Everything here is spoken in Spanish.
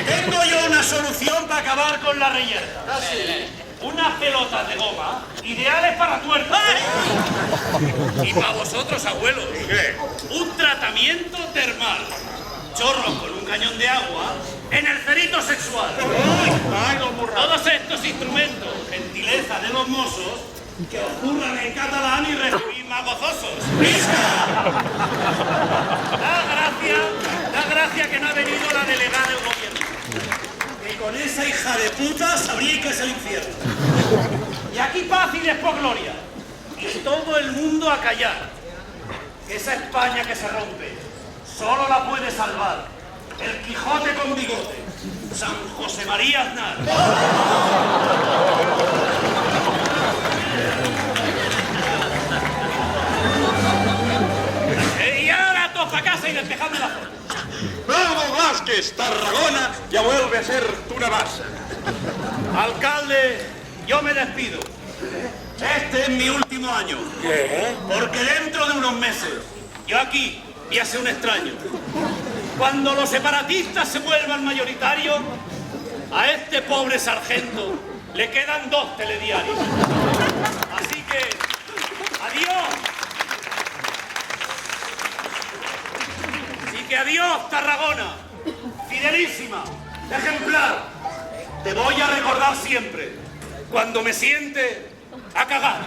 Tengo yo una solución para acabar con la reyerta. Unas pelotas de goma ideales para tuertos. Y para vosotros, abuelos, un tratamiento termal. Chorros con un cañón de agua en el cerito sexual. Todos estos instrumentos, gentileza de los mozos, que os curran en catalán y recibís más gozosos. Da gracia que no ha venido la delegada del gobierno. Que con esa hija de puta sabríais que es el infierno. Y aquí paz y después gloria. Y todo el mundo a callar. Esa España que se rompe solo la puede salvar el Quijote con bigote, San José María Aznar. Y ahora toca casa y despejadme la zona. ¡Bravo, Vázquez! Tarragona ya vuelve a ser una base. Alcalde, yo me despido. Este es mi último año. ¿Qué? Porque dentro de unos meses, yo aquí voy a ser un extraño. Cuando los separatistas se vuelvan mayoritarios, a este pobre sargento le quedan 2 telediarios. Así que, adiós. Así que adiós, Tarragona. Fidelísima, ejemplar. Te voy a recordar siempre, cuando me siente a cagar.